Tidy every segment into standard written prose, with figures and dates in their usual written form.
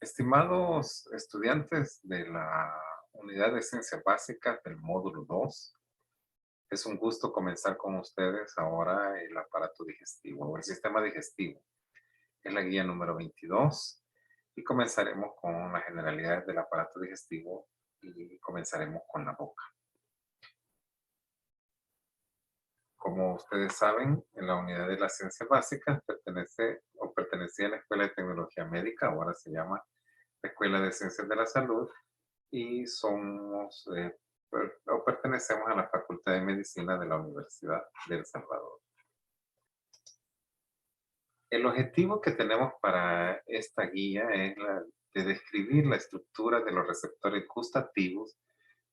Estimados estudiantes de la Unidad de Ciencias Básicas del Módulo 2, es un gusto comenzar con ustedes ahora el aparato digestivo o el sistema digestivo. Es la guía número 22 y comenzaremos con las generalidades del aparato digestivo y comenzaremos con la boca. Como ustedes saben, en la Unidad de las Ciencias Básicas pertenecía a la Escuela de Tecnología Médica, ahora se llama la Escuela de Ciencias de la Salud, y pertenecemos a la Facultad de Medicina de la Universidad de El Salvador. El objetivo que tenemos para esta guía es la de describir la estructura de los receptores gustativos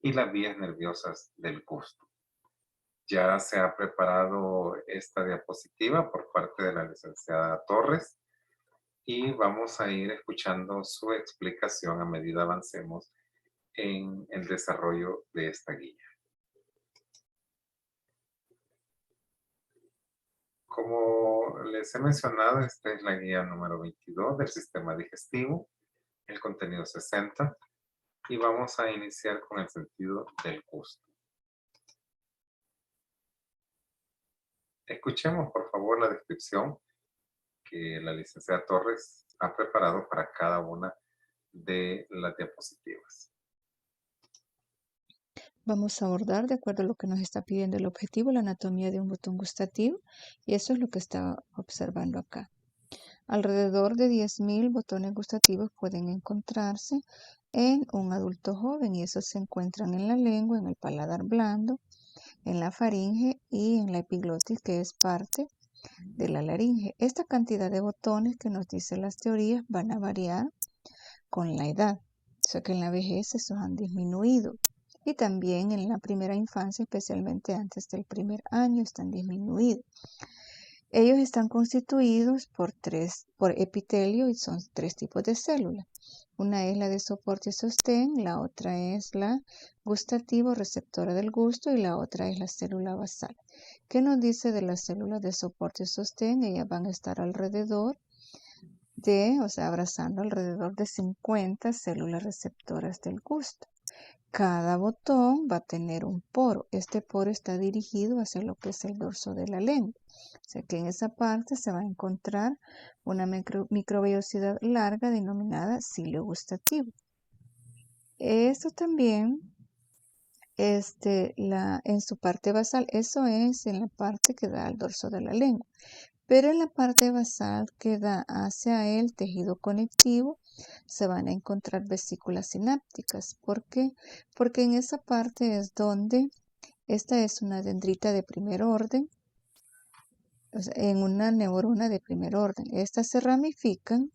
y las vías nerviosas del gusto. Ya se ha preparado esta diapositiva por parte de la licenciada Torres y vamos a ir escuchando su explicación a medida avancemos en el desarrollo de esta guía. Como les he mencionado, esta es la guía número 22 del sistema digestivo, el contenido 60, y vamos a iniciar con el sentido del gusto. Escuchemos por favor la descripción que la licenciada Torres ha preparado para cada una de las diapositivas. Vamos a abordar, de acuerdo a lo que nos está pidiendo el objetivo, la anatomía de un botón gustativo, y eso es lo que está observando acá. Alrededor de 10.000 botones gustativos pueden encontrarse en un adulto joven, y esos se encuentran en la lengua, en el paladar blando, en la faringe y en la epiglotis, que es parte de la laringe. Esta cantidad de botones que nos dicen las teorías van a variar con la edad, o sea que en la vejez esos han disminuido. Y también en la primera infancia, especialmente antes del primer año, están disminuidos. Ellos están constituidos por epitelio, y son 3 tipos de células. Una es la de soporte y sostén, la otra es la gustativa receptora del gusto y la otra es la célula basal. ¿Qué nos dice de las células de soporte y sostén? Ellas van a estar abrazando alrededor de 50 células receptoras del gusto. Cada botón va a tener un poro. Este poro está dirigido hacia lo que es el dorso de la lengua. O sea que en esa parte se va a encontrar una microvellosidad larga denominada cilio gustativo. Esto también, en su parte basal, eso es en la parte que da al dorso de la lengua. Pero en la parte basal que da hacia el tejido conectivo se van a encontrar vesículas sinápticas. ¿Por qué? Porque en esa parte es donde esta es una dendrita de primer orden, o sea, en una neurona de primer orden. Estas se ramifican.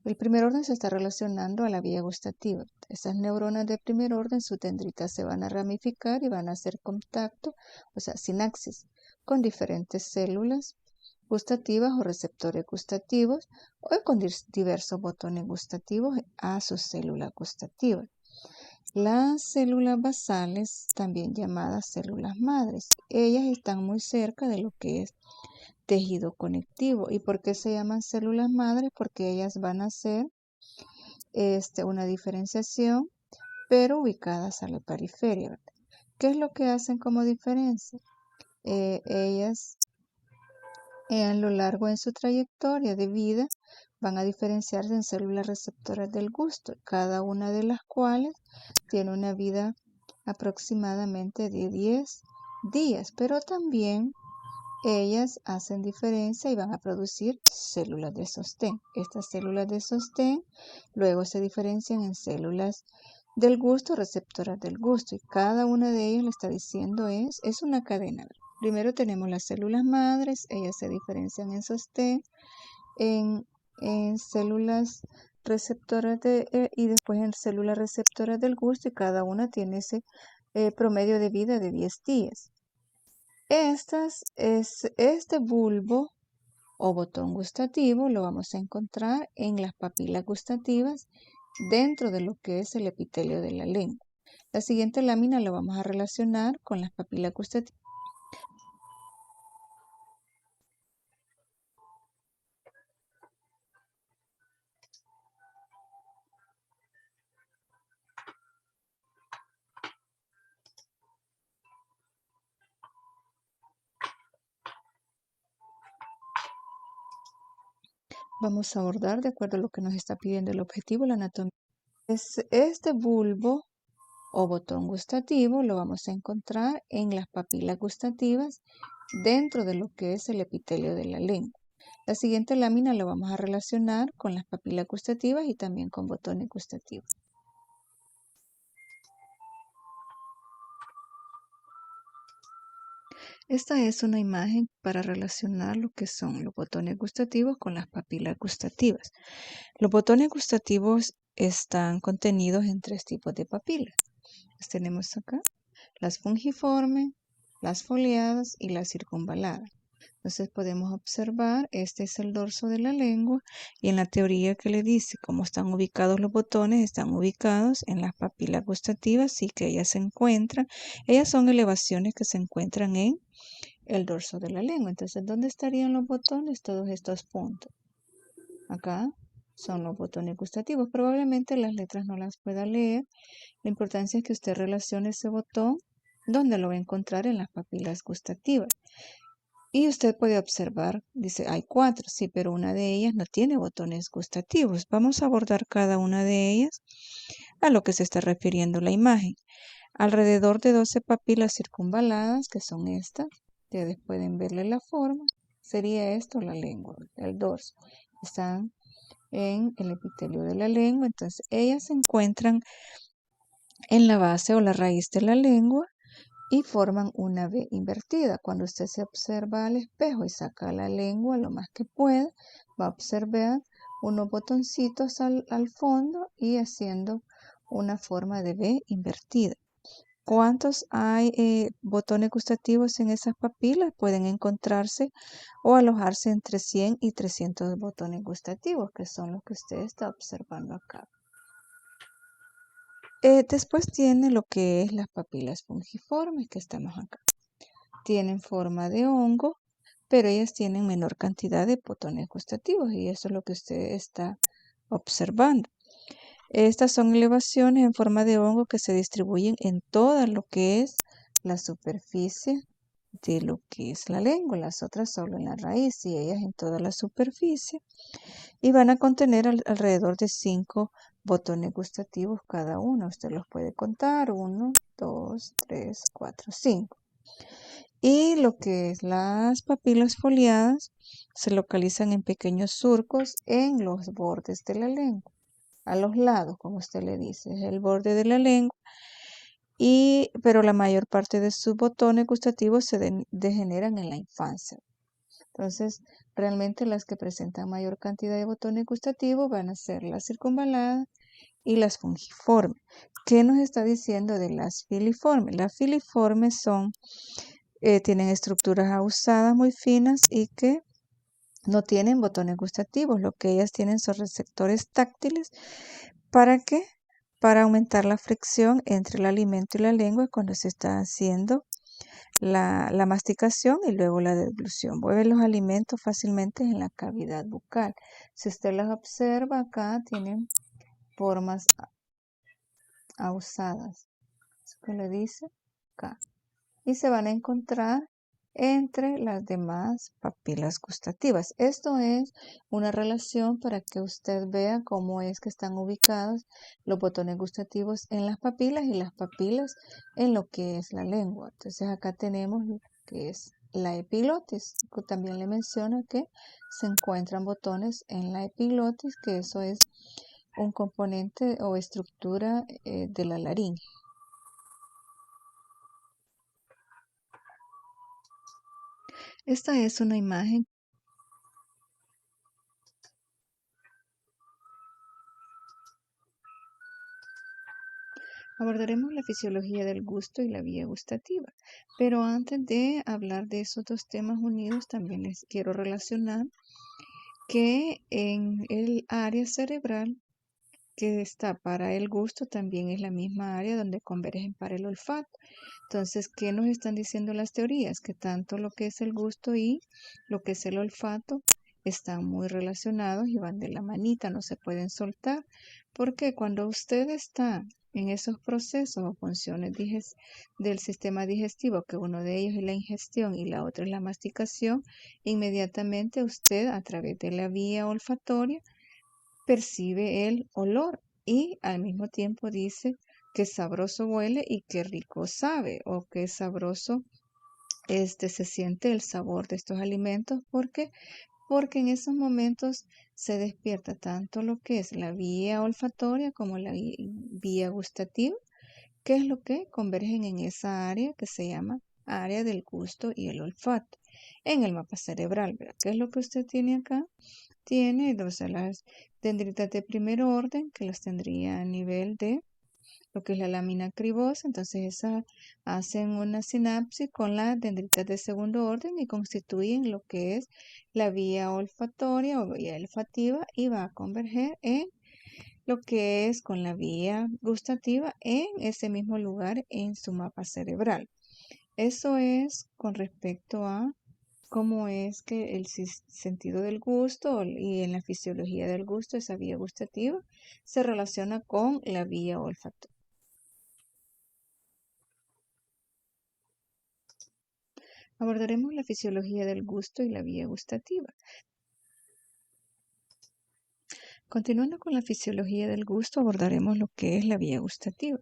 El primer orden se está relacionando a la vía gustativa. Esas neuronas de primer orden, sus dendritas se van a ramificar y van a hacer contacto, o sea, sinapsis, con diferentes células gustativas o receptores gustativos o con diversos botones gustativos a sus células gustativas. Las células basales, también llamadas células madres, ellas están muy cerca de lo que es tejido conectivo. ¿Y por qué se llaman células madres? Porque ellas van a hacer una diferenciación, pero ubicadas a la periferia, ¿verdad? ¿Qué es lo que hacen como diferencia? Ellas a lo largo de su trayectoria de vida van a diferenciarse en células receptoras del gusto, cada una de las cuales tiene una vida aproximadamente de 10 días, pero también ellas hacen diferencia y van a producir células de sostén. Estas células de sostén luego se diferencian en células del gusto, receptoras del gusto, y cada una de ellas le está diciendo es una cadena. Primero tenemos las células madres, ellas se diferencian en sostén, en células receptoras y después en células receptoras del gusto, y cada una tiene ese promedio de vida de 10 días. Este bulbo o botón gustativo lo vamos a encontrar en las papilas gustativas dentro de lo que es el epitelio de la lengua. La siguiente lámina la vamos a relacionar con las papilas gustativas. Vamos a abordar de acuerdo a lo que nos está pidiendo el objetivo, la anatomía. Este bulbo o botón gustativo lo vamos a encontrar en las papilas gustativas dentro de lo que es el epitelio de la lengua. La siguiente lámina lo vamos a relacionar con las papilas gustativas y también con botones gustativos. Esta es una imagen para relacionar lo que son los botones gustativos con las papilas gustativas. Los botones gustativos están contenidos en 3 tipos de papilas. Las tenemos acá, las fungiformes, las foliadas y las circunvaladas. Entonces podemos observar, este es el dorso de la lengua y en la teoría que le dice cómo están ubicados los botones, están ubicados en las papilas gustativas y que ellas son elevaciones que se encuentran en el dorso de la lengua. Entonces, ¿dónde estarían los botones? Todos estos puntos. Acá son los botones gustativos. Probablemente las letras no las pueda leer. La importancia es que usted relacione ese botón donde lo va a encontrar en las papilas gustativas. Y usted puede observar, dice, hay 4, sí, pero una de ellas no tiene botones gustativos. Vamos a abordar cada una de ellas a lo que se está refiriendo la imagen. Alrededor de 12 papilas circunvaladas, que son estas, ustedes pueden verle la forma, sería esto la lengua, el dorso. Están en el epitelio de la lengua, entonces ellas se encuentran en la base o la raíz de la lengua y forman una V invertida. Cuando usted se observa al espejo y saca la lengua lo más que pueda, va a observar unos botoncitos al fondo y haciendo una forma de V invertida. ¿Cuántos hay botones gustativos en esas papilas? Pueden encontrarse o alojarse entre 100 y 300 botones gustativos, que son los que usted está observando acá. Después tiene lo que es las papilas fungiformes, que estamos acá. Tienen forma de hongo, pero ellas tienen menor cantidad de botones gustativos y eso es lo que usted está observando. Estas son elevaciones en forma de hongo que se distribuyen en toda lo que es la superficie de lo que es la lengua, las otras solo en la raíz y ellas en toda la superficie y van a contener alrededor de 5 botones gustativos cada uno. Usted los puede contar, 1, 2, 3, 4, 5. Y lo que es las papilas foliadas se localizan en pequeños surcos en los bordes de la lengua, a los lados, como usted le dice, es el borde de la lengua, pero la mayor parte de sus botones gustativos se degeneran en la infancia. Entonces, realmente las que presentan mayor cantidad de botones gustativos van a ser las circunvaladas y las fungiformes. ¿Qué nos está diciendo de las filiformes? Las filiformes tienen estructuras ahusadas muy finas y que no tienen botones gustativos. Lo que ellas tienen son receptores táctiles. ¿Para qué? Para aumentar la fricción entre el alimento y la lengua cuando se está haciendo la masticación y luego la deglución. Mueven los alimentos fácilmente en la cavidad bucal. Si usted las observa acá, tienen formas ahusadas. Eso que le dice acá. Y se van a encontrar entre las demás papilas gustativas. Esto es una relación para que usted vea cómo es que están ubicados los botones gustativos en las papilas y las papilas en lo que es la lengua. Entonces acá tenemos lo que es la epiglotis. También le menciona que se encuentran botones en la epiglotis, que eso es un componente o estructura de la laringe. Esta es una imagen. Abordaremos la fisiología del gusto y la vía gustativa, pero antes de hablar de esos dos temas unidos, también les quiero relacionar que en el área cerebral que está para el gusto también es la misma área donde convergen para el olfato. Entonces, ¿qué nos están diciendo las teorías? Que tanto lo que es el gusto y lo que es el olfato están muy relacionados y van de la manita, no se pueden soltar, porque cuando usted está en esos procesos o funciones del sistema digestivo, que uno de ellos es la ingestión y la otra es la masticación, inmediatamente usted a través de la vía olfatoria percibe el olor y al mismo tiempo dice qué sabroso huele y qué rico sabe o qué sabroso se siente el sabor de estos alimentos. Porque en esos momentos se despierta tanto lo que es la vía olfatoria como la vía gustativa, que es lo que convergen en esa área que se llama área del gusto y el olfato en el mapa cerebral, ¿verdad? ¿Qué es lo que usted tiene acá? Tiene las dendritas de primer orden, que las tendría a nivel de lo que es la lámina cribosa. Entonces esas hacen una sinapsis con las dendritas de segundo orden y constituyen lo que es la vía olfatoria o vía olfativa y va a converger en lo que es con la vía gustativa en ese mismo lugar en su mapa cerebral. Eso es con respecto a cómo es que el sentido del gusto y en la fisiología del gusto, esa vía gustativa, se relaciona con la vía olfativa. Abordaremos la fisiología del gusto y la vía gustativa. Continuando con la fisiología del gusto, abordaremos lo que es la vía gustativa.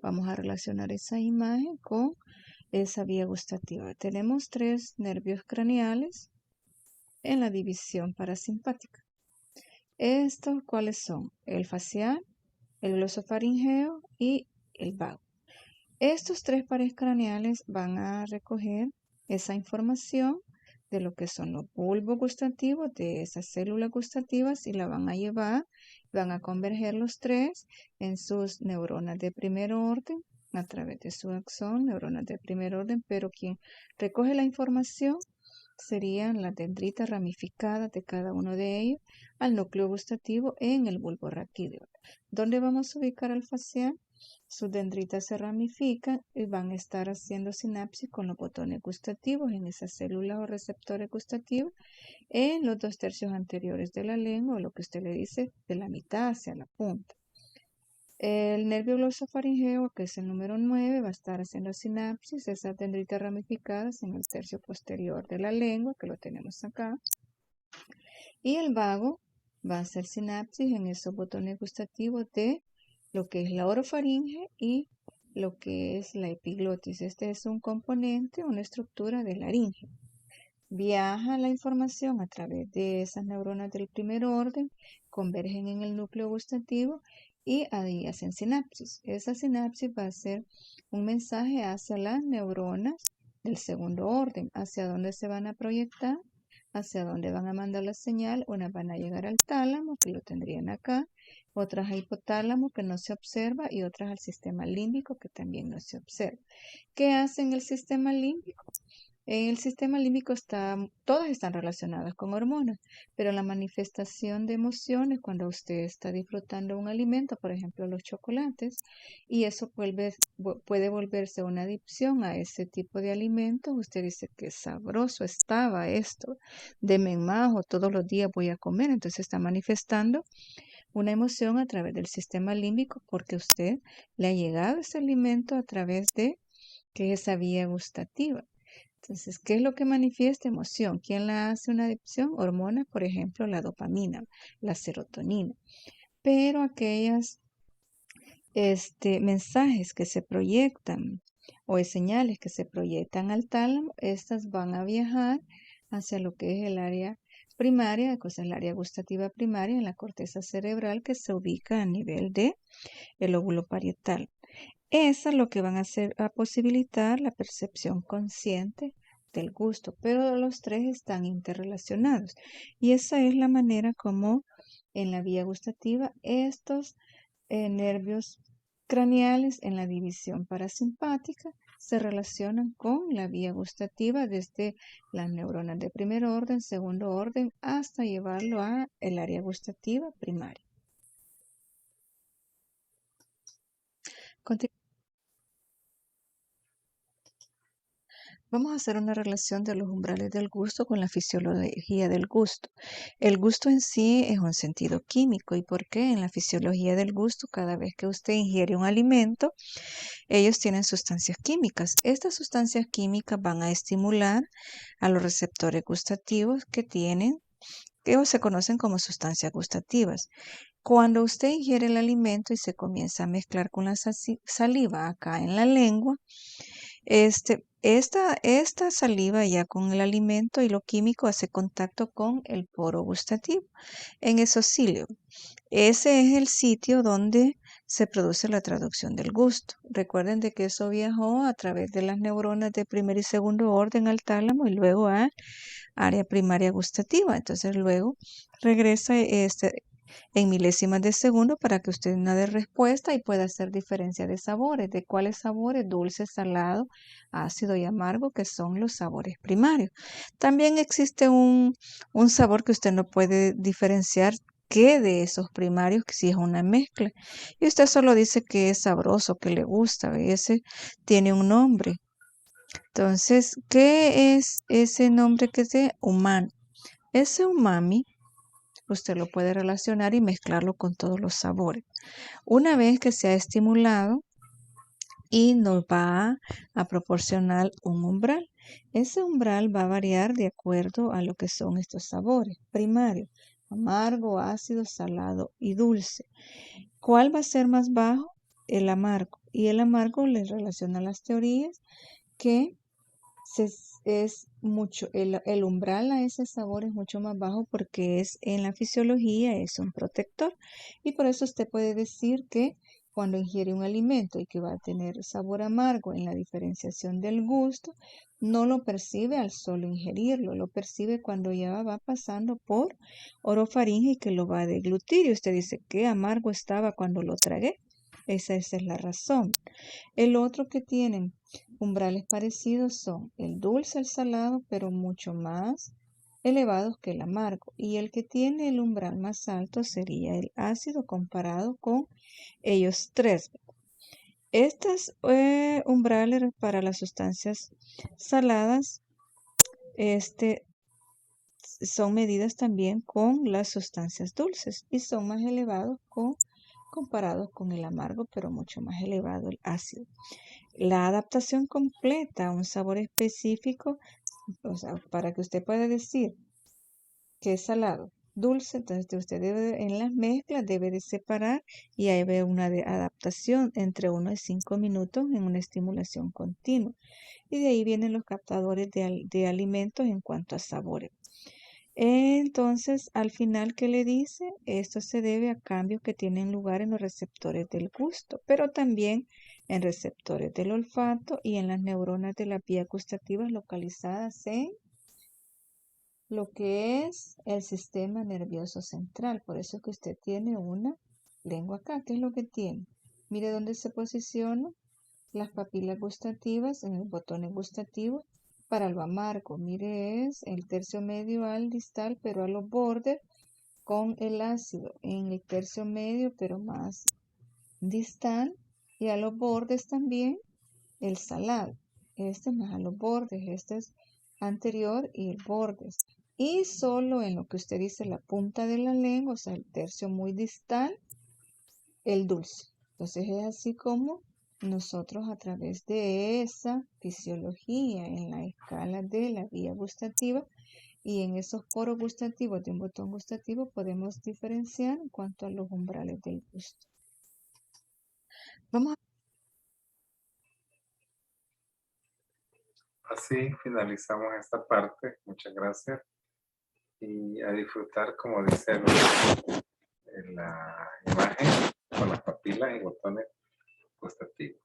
Vamos a relacionar esa imagen con esa vía gustativa. Tenemos 3 nervios craneales en la división parasimpática. ¿Estos cuáles son? El facial, el glosofaringeo y el vago. Estos 3 pares craneales van a recoger esa información de lo que son los bulbos gustativos de esas células gustativas y la van a llevar, van a converger los 3 en sus neuronas de primer orden a través de su axón, neuronas de primer orden, pero quien recoge la información serían las dendritas ramificadas de cada uno de ellos al núcleo gustativo en el bulbo raquídeo. ¿Dónde vamos a ubicar al facial? Sus dendritas se ramifican y van a estar haciendo sinapsis con los botones gustativos en esas células o receptores gustativos en los 2/3 anteriores de la lengua, o lo que usted le dice de la mitad hacia la punta. El nervio glosofaringeo, que es el número 9, va a estar haciendo sinapsis, esas dendritas ramificadas en el tercio posterior de la lengua, que lo tenemos acá. Y el vago va a hacer sinapsis en esos botones gustativos de lo que es la orofaringe y lo que es la epiglotis. Este es un componente, una estructura de laringe. Viaja la información a través de esas neuronas del primer orden, convergen en el núcleo gustativo y ahí hacen sinapsis. Esa sinapsis va a ser un mensaje hacia las neuronas del segundo orden, hacia dónde se van a proyectar, hacia dónde van a mandar la señal. Unas van a llegar al tálamo, que lo tendrían acá, otras al hipotálamo, que no se observa, y otras al sistema límbico, que también no se observa. ¿Qué hace en el sistema límbico? En el sistema límbico todas están relacionadas con hormonas, pero la manifestación de emociones cuando usted está disfrutando un alimento, por ejemplo los chocolates, y eso puede volverse una adicción a ese tipo de alimentos. Usted dice que sabroso estaba esto, deme más o todos los días voy a comer. Entonces está manifestando una emoción a través del sistema límbico porque usted le ha llegado ese alimento a través de que es esa vía gustativa. Entonces, ¿qué es lo que manifiesta emoción? ¿Quién la hace una adicción? Hormonas, por ejemplo, la dopamina, la serotonina. Pero aquellas mensajes que se proyectan o señales que se proyectan al tálamo, estas van a viajar hacia lo que es el área primaria, que es el área gustativa primaria en la corteza cerebral que se ubica a nivel de el lóbulo parietal. Esa es lo que van a hacer a posibilitar la percepción consciente del gusto, pero los 3 están interrelacionados y esa es la manera como en la vía gustativa estos nervios craneales en la división parasimpática se relacionan con la vía gustativa desde las neuronas de primer orden, segundo orden, hasta llevarlo a el área gustativa primaria. Vamos a hacer una relación de los umbrales del gusto con la fisiología del gusto. El gusto en sí es un sentido químico. ¿Y por qué? En la fisiología del gusto, cada vez que usted ingiere un alimento, ellos tienen sustancias químicas. Estas sustancias químicas van a estimular a los receptores gustativos que tienen, que se conocen como sustancias gustativas. Cuando usted ingiere el alimento y se comienza a mezclar con la saliva acá en la lengua, esta saliva ya con el alimento y lo químico hace contacto con el poro gustativo en esocilio. Ese es el sitio donde se produce la traducción del gusto. Recuerden de que eso viajó a través de las neuronas de primer y segundo orden al tálamo y luego a área primaria gustativa. Entonces luego regresa en milésimas de segundo para que usted no dé respuesta y pueda hacer diferencia de sabores. ¿De cuáles sabores? Dulce, salado, ácido y amargo, que son los sabores primarios. También existe un sabor que usted no puede diferenciar qué de esos primarios, que si es una mezcla. Y usted solo dice que es sabroso, que le gusta, y ese tiene un nombre. Entonces, ¿qué es ese nombre que es umami? Ese umami usted lo puede relacionar y mezclarlo con todos los sabores. Una vez que se ha estimulado y nos va a proporcionar un umbral. Ese umbral va a variar de acuerdo a lo que son estos sabores primarios: amargo, ácido, salado y dulce. ¿Cuál va a ser más bajo? El amargo. Y el amargo le relaciona las teorías que es mucho, el umbral a ese sabor es mucho más bajo porque es en la fisiología, es un protector. Y por eso usted puede decir que cuando ingiere un alimento y que va a tener sabor amargo en la diferenciación del gusto, no lo percibe al solo ingerirlo, lo percibe cuando ya va pasando por orofaringe y que lo va a deglutir. Y usted dice, qué amargo estaba cuando lo tragué. Esa es la razón. El otro que tienen umbrales parecidos son el dulce, el salado, pero mucho más elevados que el amargo. Y el que tiene el umbral más alto sería el ácido comparado con ellos tres. Estas umbrales para las sustancias saladas son medidas también con las sustancias dulces y son más elevados comparados con el amargo, pero mucho más elevado el ácido. La adaptación completa a un sabor específico, o sea, para que usted pueda decir que es salado, dulce, entonces usted debe, en las mezclas debe de separar y ahí ve una adaptación entre 1 y 5 minutos en una estimulación continua. Y de ahí vienen los captadores de alimentos en cuanto a sabores. Entonces, al final, ¿qué le dice? Esto se debe a cambios que tienen lugar en los receptores del gusto, pero también en receptores del olfato y en las neuronas de las vías gustativas localizadas en lo que es el sistema nervioso central. Por eso es que usted tiene una lengua acá. ¿Qué es lo que tiene? Mire dónde se posiciona las papilas gustativas en el botón gustativo. Para lo amargo, mire, es el tercio medio al distal, pero a los bordes con el ácido en el tercio medio, pero más distal, y a los bordes también el salado. Este es más a los bordes, este es anterior y el bordes. Y solo en lo que usted dice la punta de la lengua, o sea, el tercio muy distal, el dulce. Entonces es así como nosotros a través de esa fisiología en la escala de la vía gustativa y en esos poros gustativos de un botón gustativo podemos diferenciar en cuanto a los umbrales del gusto. Vamos a Así finalizamos esta parte. Muchas gracias. Y a disfrutar, como dice en la imagen, con las papilas y botones gustativos.